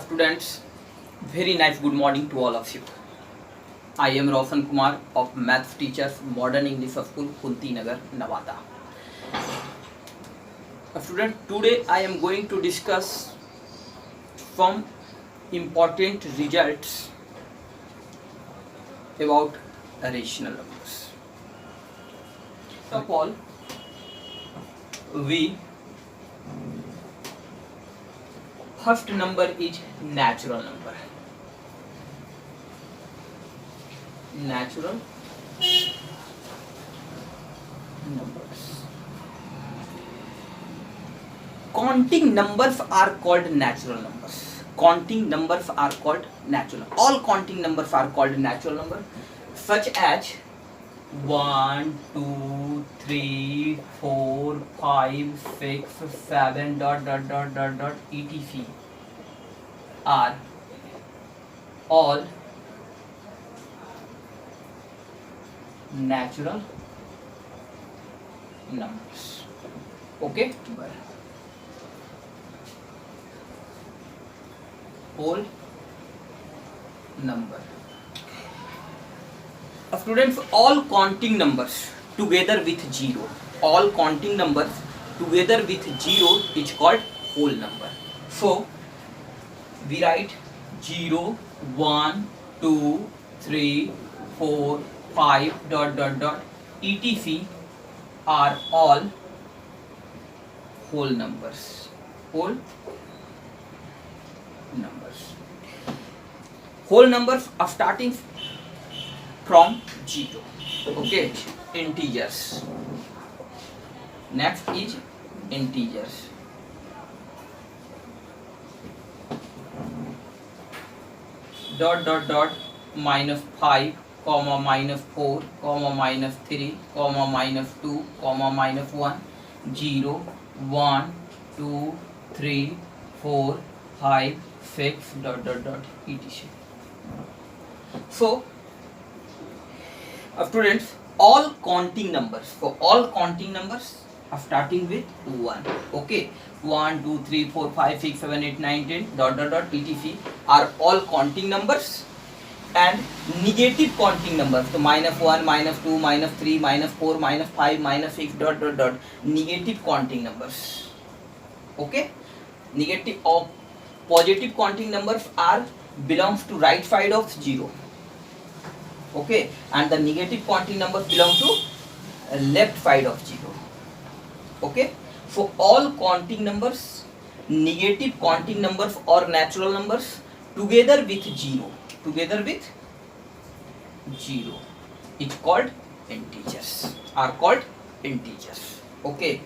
Students, very nice good morning to all of you. I am Roshan Kumar of Maths Teachers Modern English School, Kunti Nagar, Nevada. Student, today I am going to discuss some important results about rational numbers. First of all, first number is natural number. Natural numbers. Counting numbers are called natural numbers. Counting numbers are called natural. All counting numbers are called natural numbers, such as 1, 2, 3, 4, 5, 6, 7, etc. are all natural numbers. Okay? Whole number. Students, all counting numbers together with 0. All counting numbers together with 0 is called whole number. So, we write 0, 1, 2, 3, 4, 5, etc. are all whole numbers. Whole numbers. Whole numbers are starting from 0. Okay, integers. Next is integers. Minus 5, comma minus 4, comma minus 3, comma minus 2, comma minus 1, 0, 1, 2, 3, 4, 5, 6, etc. So, students, all counting numbers. So, all counting numbers are starting with 1. Okay, 1, 2, 3, 4, 5, 6, 7, 8, 9, 10, etc. are all counting numbers, and negative counting numbers. So, minus 1, minus 2, minus 3, minus 4, minus 5, minus 6, negative counting numbers. Okay, negative or positive counting numbers are belongs to right side of 0. Okay, and the negative counting numbers belong to left side of 0. Okay, so all counting numbers, negative counting numbers or natural numbers together with 0, it's called integers, are called integers. Okay,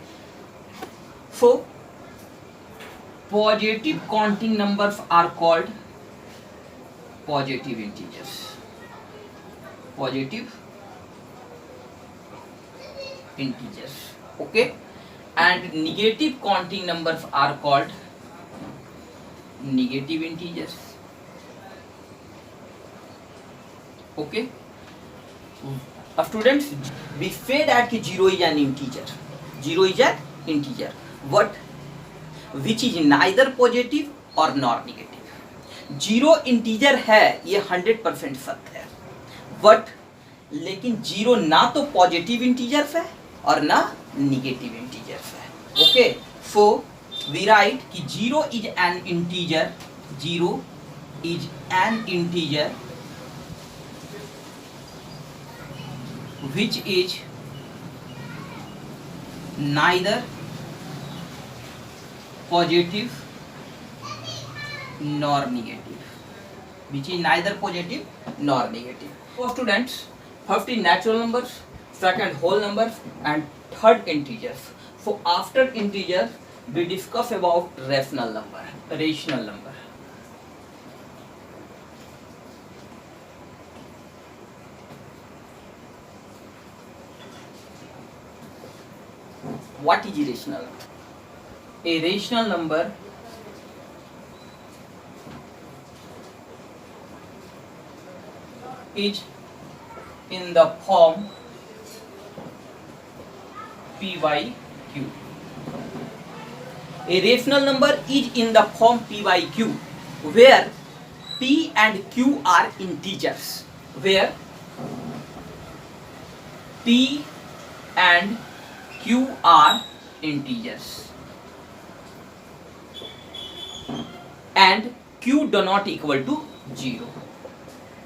so positive counting numbers are called positive integers. Positive integers. Okay, and negative counting numbers are called negative integers. Okay, students, we say that 0 is an integer. 0 is an integer. What? Which is neither positive or nor negative. 0 integer है, ये 100% सत्य है, but लेकिन 0 ना तो positive integers है और ना निगेटिव इंटीजर्स है. ओके, सो वी राइट कि 0 is an integer. 0 is an integer which is neither positive nor negative. Which is neither positive nor negative. So students, first is natural numbers, second whole numbers, and third integers. So after integer we discuss about rational number. Rational number. What is a rational number? A rational number is in the form P by Q. A rational number is in the form P by Q where p and q are integers, where p and q are integers and q do not equal to 0,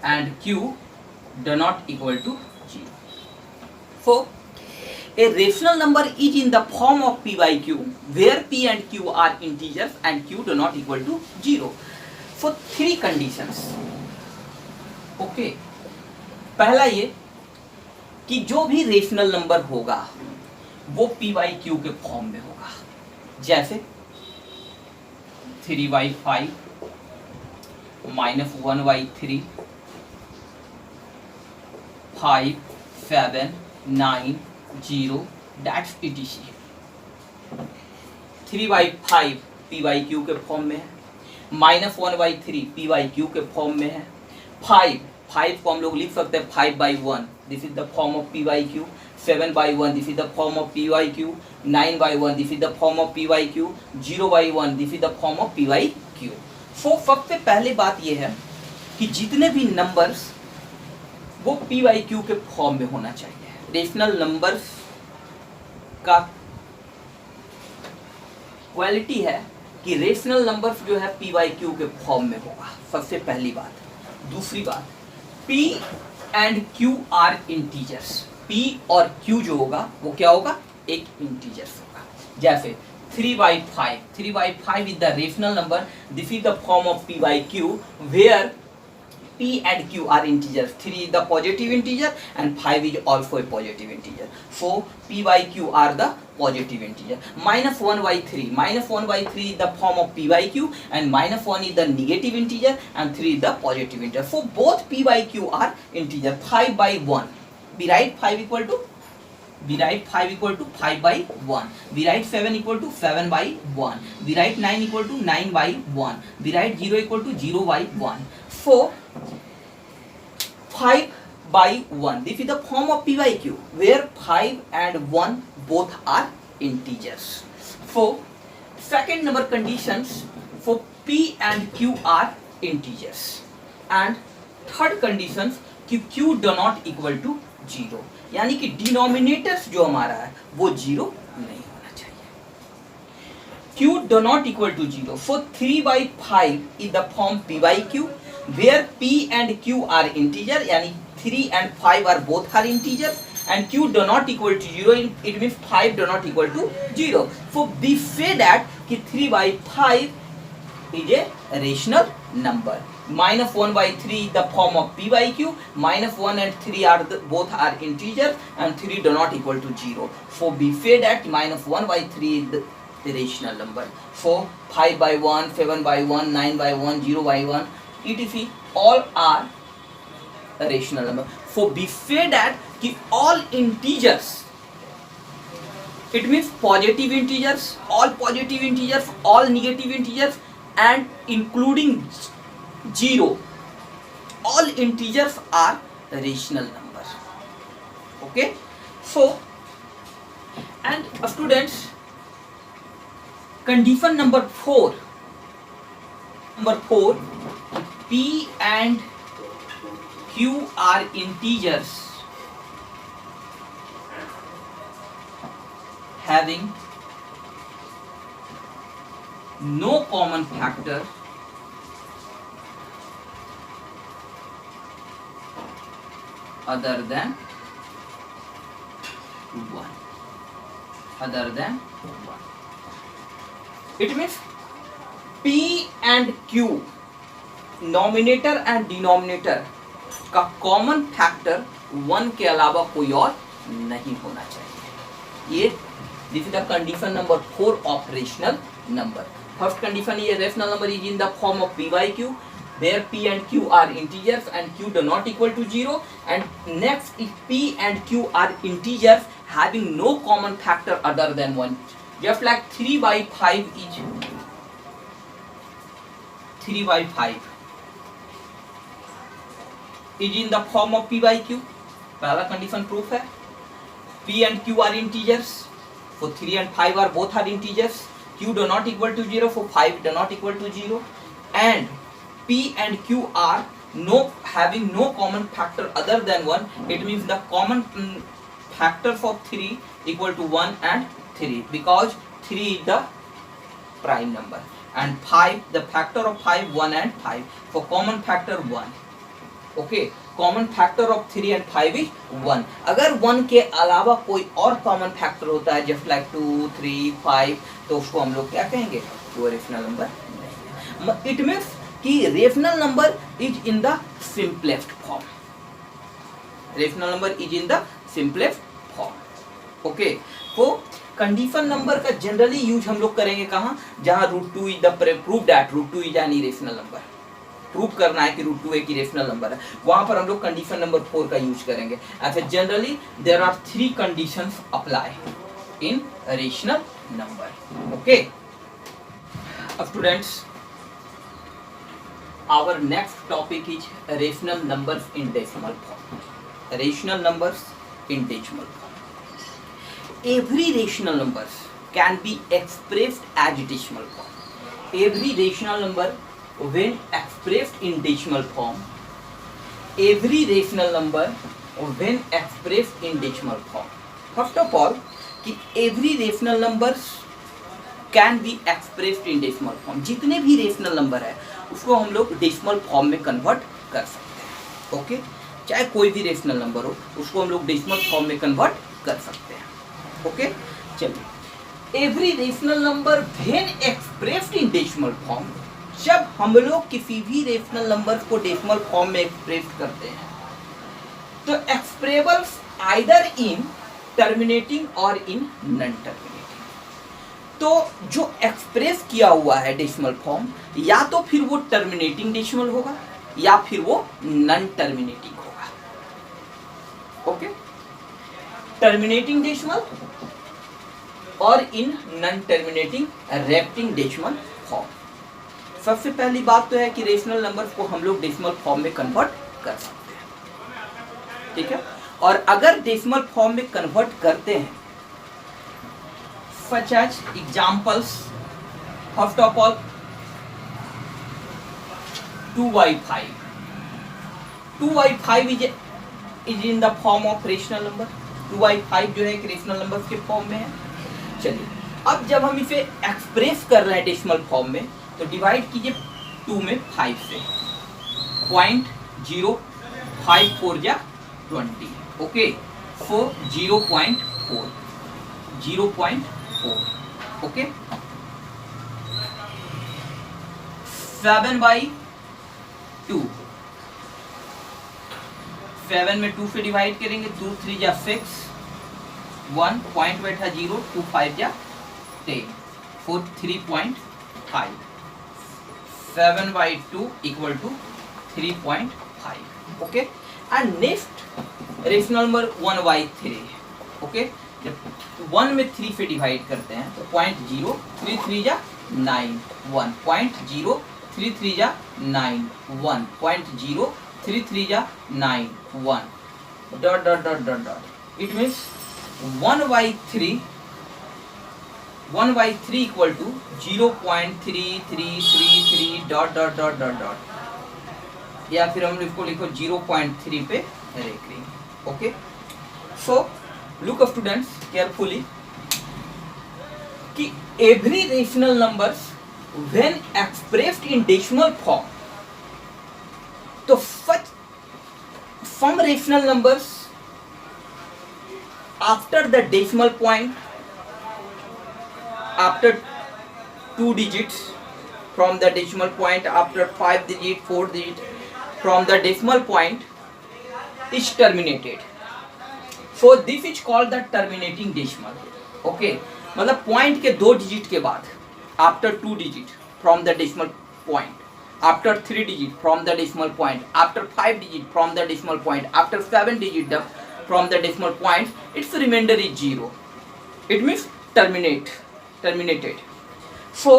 and q do not equal to 0. So a rational number is in the form of p by q where p and q are integers and q do not equal to 0 for 3 conditions. Okay, पहला ये कि जो भी rational number होगा वो p by q के form में होगा, जैसे 3/5 -1/3 5 7 9 0 that's etc. 3/5 p by q के फॉर्म में है, -1/3 p बाई q के फॉर्म में है, 5 को हम लोग लिख सकते हैं 5/1 this is the form of p by q, 7/1 this is the form of p by q, 9/1 this is the form of p by q, 0/1 this is the form of p by q. सो सबसे पहले बात यह है कि जितने भी numbers वो p by q के फॉर्म में होना चाहिए. रेशनल नंबर्स का क्वालिटी है कि रेशनल नंबर्स जो है p बाई q के फॉर्म में होगा, सबसे पहली बात. दूसरी बात, p and q are integers, p और q जो होगा वो क्या होगा, एक इंटीजर्स होगा. जैसे 3/5 is the rational number, this is the form of p by q where p and q are integers. 3 is the positive integer and 5 is also a positive integer. So p by q are the positive integer. -1/3 is the form of p by q and -1 is the negative integer and 3 is the positive integer. So both p by q are integer. 5/1, we write 5 equal to 5/1, we write 7 equal to 7/1, we write 9 equal to 9/1, we write 0 equal to 0/1. So 5/1, this is the form of p by q where 5 and 1 both are integers. So second number conditions for p and q are integers, and third conditions कि q do not equal to 0, यानी कि denominators जो हमारा है वो 0 नहीं होना चाहिए. q do not equal to 0. So 3/5 is the form p by q where p and q are integer, यानी 3 and 5 are both are integer and q do not equal to 0, it means 5 do not equal to 0. So we say that कि 3/5 is a rational number. -1/3 is the form of p by q, -1 and 3 are both are integers and 3 do not equal to 0. So we say that -1/3 is the rational number. So 5/1, 7/1, 9/1, 0/1 etc. all are a rational number. So we say that कि all integers, it means positive integers, all positive integers, all negative integers and including 0, all integers are rational numbers. Okay, so and students, condition number 4, p and q are integers having no common factor other than 1. It means p and q, nominator and denominator का common factor 1 के अलावा कोई और नहीं होना चाहिए. ये this is the condition number 4 of rational number. First condition ये rational number is in the form of p by q where p and q are integers and q do not equal to 0, and next if p and q are integers having no common factor other than 1, just like 3/5 is 3/5 is in the form of p by q. पहला condition proof है. p and q are integers, so 3 and 5 are both are integers. q do not equal to 0, so 5 do not equal to 0, and P and Q are having no common factor other than 1, it means the common factors of 3 equal to 1 and 3, because 3 is the prime number, and 5, the factor of 5, 1 and 5. For common factor 1, okay, common factor of 3 and 5 is 1. अगर 1 के अलावा कोई और common factor होता है just like 2, 3, 5, तो उसको हम लोग क्या कहेंगे, वो रेशनल नंबर. इट मीन्स कि rational number is in the simplest form. Rational number is in the simplest form. Okay, तो कंडीशन नंबर का जनरली यूज हम लोग करेंगे कहाँ, जहाँ √2 is the proof that √2 is an irrational number. Prove करना है कि √2 एक इरेशनल नंबर है, वहां पर हम लोग कंडीशन नंबर 4 का यूज करेंगे. ऐसे generally there are 3 conditions apply in rational number. Okay, अब students our next topic is rational numbers in decimal form. Rational numbers in decimal form. Every rational numbers can be expressed as decimal form. Every rational number when expressed in decimal form, every rational number when expressed in decimal form. First of all, कि every rational numbers can be expressed in decimal form. जितने भी rational number है उसको हम लोग decimal form में convert कर सकते हैं. ओके, चाहे कोई भी rational number हो उसको हम लोग decimal form में convert कर सकते हैं. ओके, चलिए, every rational number when expressed in decimal form, जब हम लोग किसी भी रेशनल नंबर को डेसिमल फॉर्म में एक्सप्रेस करते हैं तो एक्सप्रेबल्स आइदर इन टर्मिनेटिंग और इन नॉन टर्मिनेटिंग. तो जो एक्सप्रेस किया हुआ है डेसिमल फॉर्म, या तो फिर वो टर्मिनेटिंग डेसिमल होगा या फिर वो नॉन टर्मिनेटिंग होगा. ओके, टर्मिनेटिंग डेसिमल और इन नॉन टर्मिनेटिंग रेक्टिंग डेसिमल फॉर्म. सबसे पहली बात तो है कि रेशनल नंबर्स को हम लोग डेसिमल फॉर्म में कन्वर्ट कर सकते हैं. ठीक है, और अगर डेसिमल फॉर्म में कन्वर्ट करते हैं, such as examples, first of all 2/5. 2/5 is in the form of rational number. 2/5 जो है कि रेशनल नंबर के फॉर्म में है. चलिए, अब जब हम इसे एक्सप्रेस कर रहे हैं डेसिमल फॉर्म में, तो डिवाइड कीजिए 2 में 5 से. 0.054 जा 20. ओके, सो 0.4. 0.4. ओके, 7/2. 7 में 2 से डिवाइड करेंगे, 2 3 जा 6. 1 पॉइंट बैठा 0, 2 5 जा 10. 4 3.5. 7/2 equal to 3.5. okay, and next rational number 1/3. Okay, जब 1 में 3 से डिवाइड करते हैं तो 0.033 जा 9. 1.033 जा 9. 1.033 जा 9. 1 dot dot dot dot dot. It means 1/3 equal to 0.3333 dot dot dot dot dot, या फिर हम इसको लिखो 0.3 पे रेखी. Okay, so look students carefully कि every rational numbers when expressed in decimal form, तो such some rational numbers after the decimal point, after 2 digits from the decimal point, after 5 digit, 4 digit from the decimal point is terminated. So this is called the terminating decimal. Okay, मतलब point के 2 digit के बाद, after 2 digit from the decimal point, after 3 digit from the decimal point, after 5 digit from the decimal point, after 7 digit from the decimal point, its remainder is 0. It means terminated. So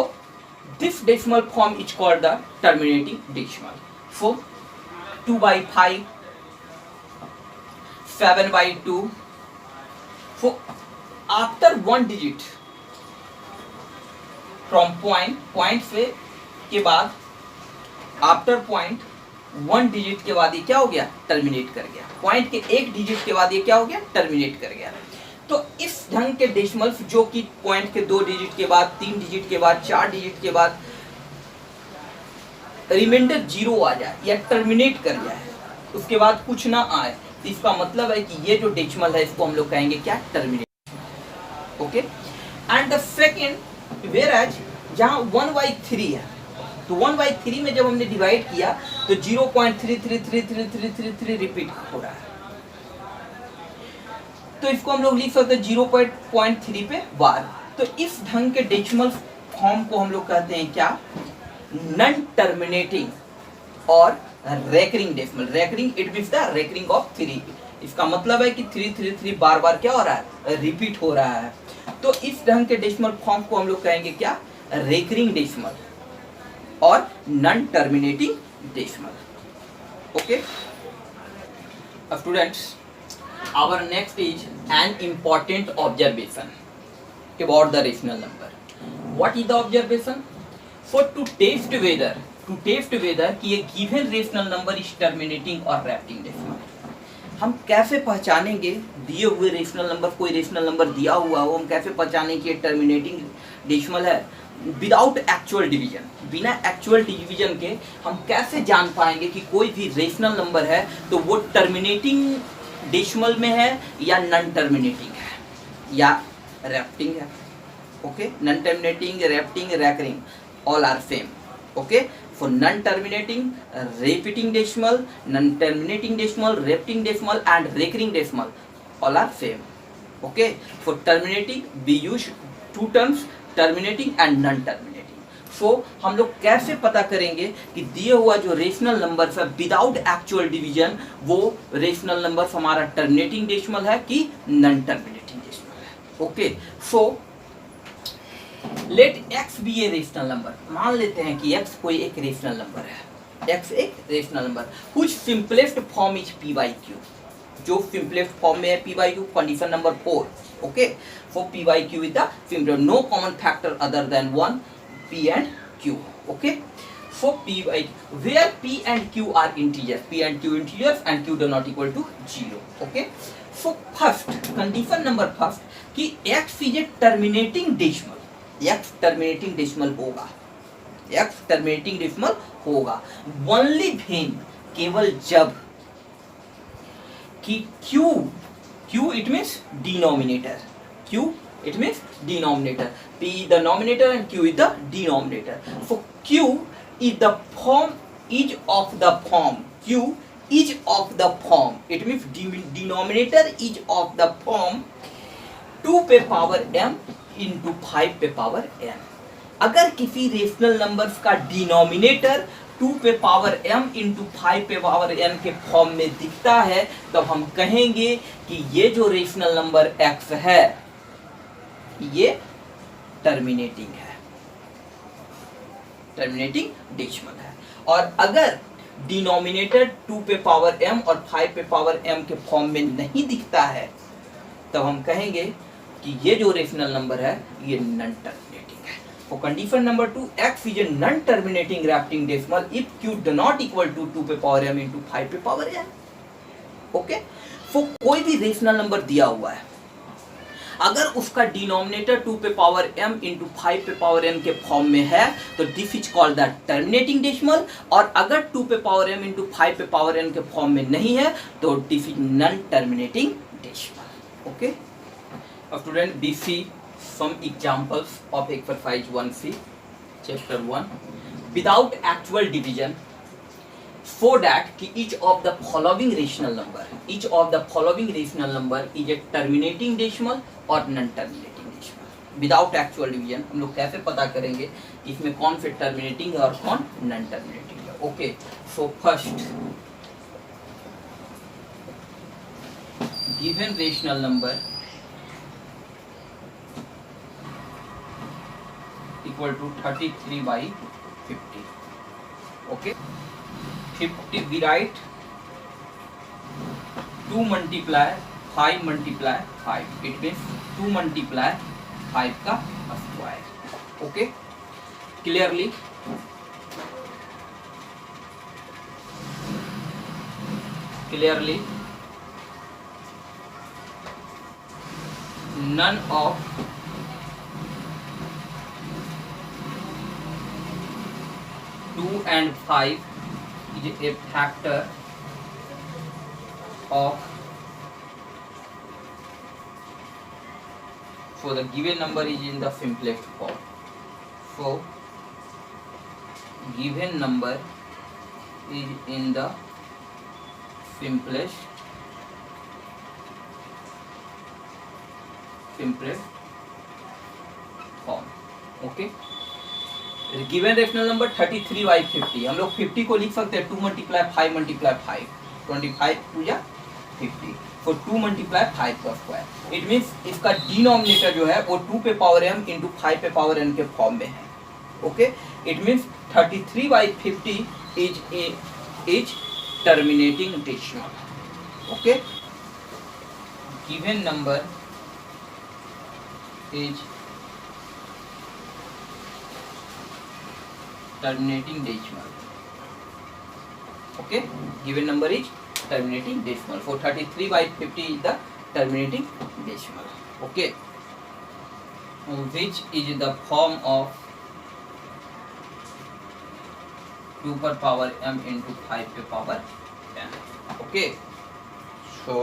this decimal form is called the terminating decimal. So 2/5, 7/2. So after 1 digit from point से के बाद after point 1 digit के बाद ये क्या हो गया, terminate कर गया। पॉइंट के 1 डिजिट के बाद ये क्या हो गया, टर्मिनेट कर गया। तो इस ढंग के डेसिमल्स जो कि पॉइंट के 2 डिजिट के बाद, 3 डिजिट के बाद, 4 डिजिट के बाद रिमाइंडर 0 आ जाए या टर्मिनेट कर जाए, उसके बाद कुछ ना आए, तो इसका मतलब है कि ये जो डेसिमल है इसको हम लोग कहेंगे क्या, terminate. Okay, and the second whereas जहां 1/3 है, तो 1/3 में जब हमने डिवाइड किया तो 0.333333 रिपीट हो रहा है, तो इसको हम लोग लिख सकते हैं 0.3 पे बार। तो इस ढंग के डेसिमल फॉर्म को हम लोग कहते हैं क्या, नॉन टर्मिनेटिंग और recurring decimal. Recurring it means the recurring of 3, इसका मतलब है कि 333 बार बार क्या हो रहा है, रिपीट हो रहा है। तो इस ढंग के डेसिमल फॉर्म को हम लोग कहेंगे क्या, रेकरिंग डेसिमल और non terminating decimal. Okay students, our next is an important observation about the rational number. What is the observation? For to test whether कि a given rational number is terminating or repeating decimal, हम कैसे पहचानेंगे दिए हुए rational number, कोई rational number दिया हुआ हो, हम कैसे पहचानेंगे कि टर्मिनेटिंग डेसिमल है विदाउट एक्चुअल डिवीजन। बिना एक्चुअल डिवीजन के हम कैसे जान पाएंगे कि कोई भी रेशनल नंबर है तो वो टर्मिनेटिंग डेसिमल में है या नॉन टर्मिनेटिंग है या रेपिटिंग है। Okay, non terminating, repeating, recurring all are same. Okay, for non terminating, repeating decimal, non terminating decimal, repeating decimal and recurring decimal all are same. Okay, for terminating we use two terms, terminating and non terminating. So हम लोग कैसे पता करेंगे कि दिए हुआ जो rational number है विदाउट एक्चुअल डिवीजन वो रेशनल नंबर हमारा टर्मिनेटिंग डेसिमल है कि नॉन टर्मिनेटिंग डेसिमल है। Okay, so let x be a rational number. मान लेते हैं कि x कोई एक रेशनल नंबर है, x एक rational number which simplest form is p by q, जो सिंपलेस्ट फॉर्म में है p by q, condition number 4। Okay, for p by q is the simple, no common factor other than 1, p and q. Okay, so p by where p and q are integers, p and q integers and q do not equal to 0. Okay, so first condition number first कि x is a terminating decimal, x terminating decimal होगा, x terminating decimal होगा only when, केवल जब कि q it means denominator, q it means denominator, p is the numerator and q is the denominator. So q is the form, is of the form, q is of the form, it means denominator is of the form 2 पे power m into 5 पे power n। अगर किसी rational numbers का denominator 2 पे power m into 5 पे power n के form में दिखता है तब हम कहेंगे कि ये जो रेशनल नंबर x है ये टर्मिनेटिंग है, टर्मिनेटिंग डेसिमल है। और अगर डिनोमिनेटर 2 पे पावर m और 5 पे पावर m के फॉर्म में नहीं दिखता है तब हम कहेंगे कि ये जो रेशनल नंबर है ये नॉन टर्मिनेटिंग है। For condition number 2 x is a non terminating repeating decimal if q do not equal to 2 पे पावर m into 5 पे पावर n। ओके, फॉर कोई भी रेशनल नंबर दिया हुआ है अगर उसका डिनोमिनेटर 2 पे पावर m into 5 पे पावर n के फॉर्म में है तो this is called the terminating decimal, और अगर 2 पे पावर m into 5 पे पावर n के फॉर्म में नहीं है तो this is non terminating decimal. Okay student, we see some examples of exercise 1C chapter 1 without actual division so that each of the following rational number is a terminating decimal or non-terminating decimal। Without actual division हम लोग कैसे पता करेंगे कि इसमें कौन से terminating है और कौन नॉन टर्मिनेटिंग है। Okay, so first given rational number equal to 33/50। okay, 50 we write 2 multiply 5 multiply 5, it means 2 multiply 5 का square. Okay, clearly clearly none of two and 5 is a factor of so the given number is in the simplest form. So given number is in the simplest form. Okay, given rational number 33/50. हम लोग 50 को लिख सकते हैं 2 × 5 × 5 25 to या 50. For 2 × 5 का square. It means इसका denominator जो है वो 2 पे पावर m इंटू 5 पे पावर n के फॉर्म में है. Okay, it means 33/50 is terminating decimal. Okay, given number is terminating decimal. Okay, given number is terminating decimal. For 33/50 is the terminating decimal. Okay, which is the form of 2 per power m into 5 per power n. Okay, so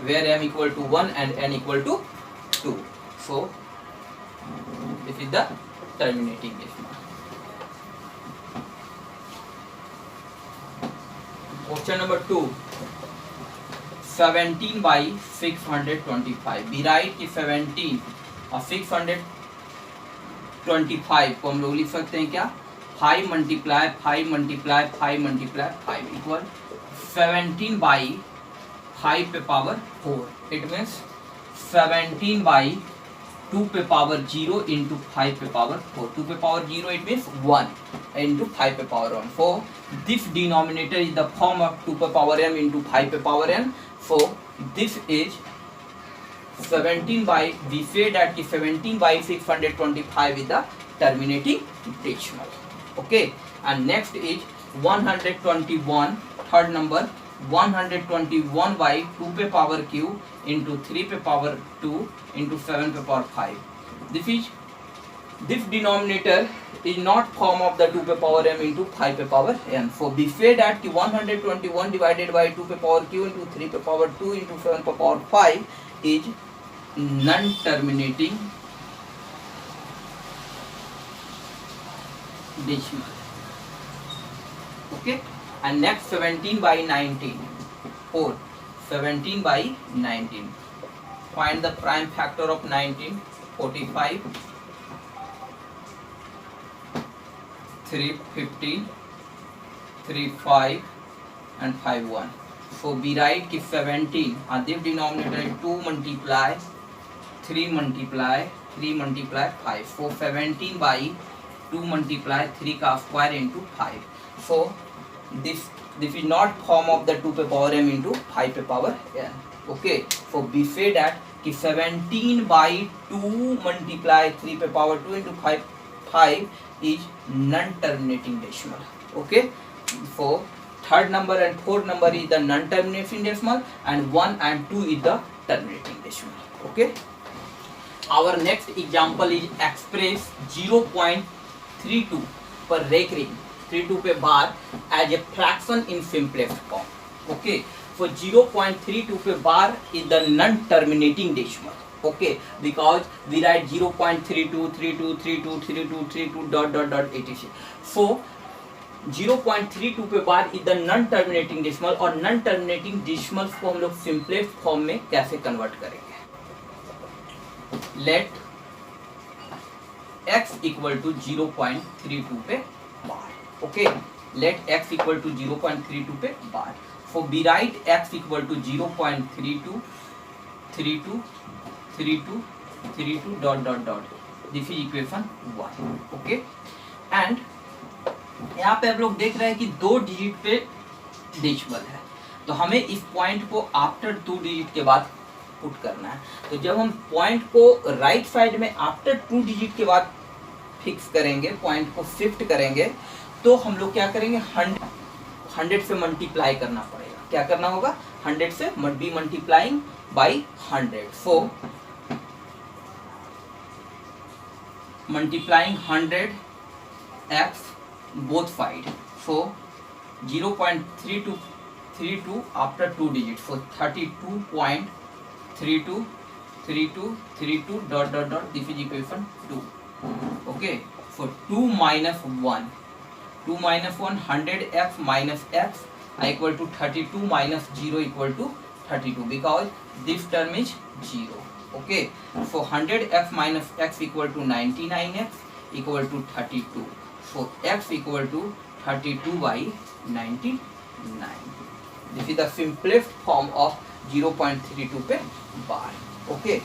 where m equal to 1 and n equal to 2. So this is the terminating decimal. Question number 2. 17/625. We write कि 17 और 625 को हम लोग लिख सकते हैं क्या? 5 × 5 × 5 × 5 equal 17/5 पे पावर 4. इट मीन्स 17/2 पे पावर 0 इंटू 5 पे पावर 4. 2 पे पावर 0 इट मीन्स 1 इंटू 5 पे power 1. So this denominator is the form of 2 per power m into 5 per power n. So this is 17 by, we say that 17/625 is the terminating decimal. Okay, and next is 121, third number, 121/2 पे power q into 3 पे power 2 into 7 पे power 5. This denominator is not form of the 2 पे power m into 5 पे power n. So we say that 121 divided by 2 पे power q into 3 पे power 2 into 7 पे power 5 is non-terminating decimal. Okay, and next 17/19. 17/19. Find the prime factor of 19. 45, 315, 35 and 51. So we write कि 17 and this denominator is 2 × 3 × 5. So 17/2 × 3 का square into 5. So this is not form of the 2 पे power m into 5 पे power n. Okay, so we say that कि 17/2 × 3 पे power 2 into 5 is non-terminating decimal. Okay, so third number and fourth number is the non-terminating decimal and 1 and 2 is the terminating decimal. Okay, our next example is express 0.32 per recurring 32 पे बार as a fraction in simplest form. Okay, so 0.32 पे बार is the non-terminating decimal. Okay, because we write 0.32 32 32 32 32 ... etc. So 0.32 पे बार is the non-terminating decimal और non-terminating decimals को हम लोग simplest form में कैसे convert करेंगे? Let x equal to 0.32 पे बार. Okay, let x equal to 0.32 पे बार. So we write x equal to 0.32 32 32 32 ... This is equation 1. Okay, and यहाँ पे आप लोग देख रहे हैं कि 2 डिजिट पे डेसिमल है, तो हमें इस पॉइंट को आफ्टर 2 डिजिट के बाद पुट करना है. तो जब हम पॉइंट को राइट साइड में आफ्टर 2 डिजिट के बाद फिक्स करेंगे, पॉइंट को शिफ्ट करेंगे, तो हम लोग क्या करेंगे 100 से मल्टीप्लाई करना पड़ेगा. क्या करना होगा, 100 से be multiplying by 100. So multiplying 100x both side. So 0.3232 after 2 digits. So 32.323232 dot this is equation 2. Okay, so 2 minus 1, 2 minus 1, 100x minus x equal to 32 minus 0 equal to 32 because this term is 0. Okay, so 100x minus x equal to 99x equal to 32. So x equal to 32 by 99. This is the simplest form of 0.32 पे bar. Okay,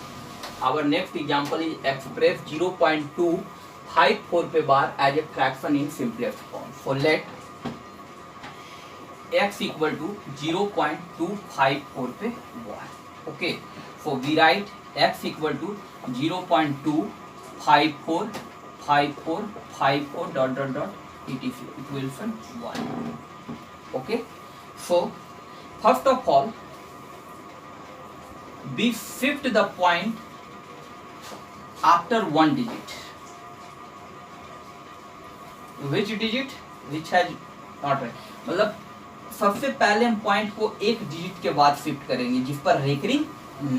our next example is express 0.254 पे bar as a fraction in simplest form. So let x equal to 0.254 पे bar. Okay, so we write x equal to 0.2545454 dot etc equation 1. Okay, so first of all we shift the point after one digit. Which digit? Which has not right. मतलब सबसे पहले हम point को एक digit के बाद shift करेंगे जिस पर रेकरिंग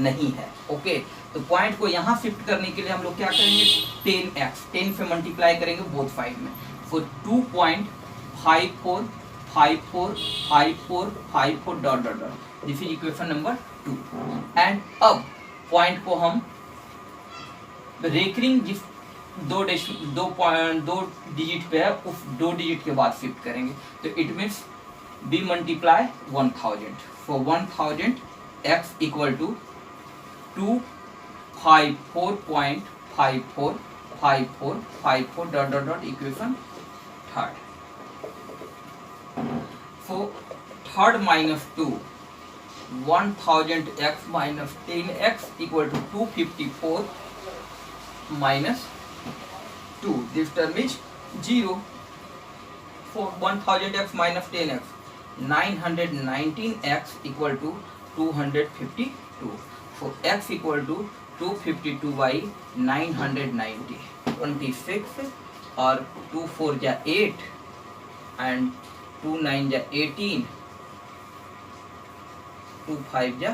नहीं है. ओके, तो पॉइंट को यहाँ शिफ्ट करने के लिए हम लोग क्या करेंगे, 10x 10 से मल्टीप्लाई करेंगे बोथ साइड में. सो 2.545454 dot this is equation number 2. And अब पॉइंट को हम रेकरिंग जिस दो डिजिट पे है उस 2 डिजिट के बाद शिफ्ट करेंगे. तो it means be multiply 1000. So 1000 x equal to 254.5454 dot equation third. So third minus 2, 1000x minus 10x equal to 254 minus 2. This term is 0. For 1000x minus 10x, 919x equal to 252. So x equal to 252 by 990. 26 और 2 4 जा 8 and 2 9 जा 18, 2 5 जा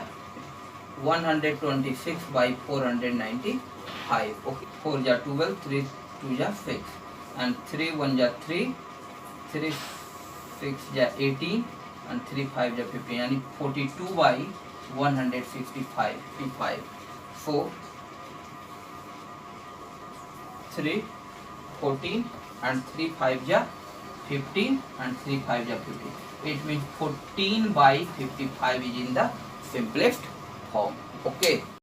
126 by 495. Okay, 4 जा 12, 3 2 जा 6 and 3 1 जा 3, 3 6 जा 18 and 3 5 जा 15 यानी 42 by 165. So 3 14 and 3 5 जा 15 and 3 5 जा 15. It means 14 by 55 is in the simplest form. Okay.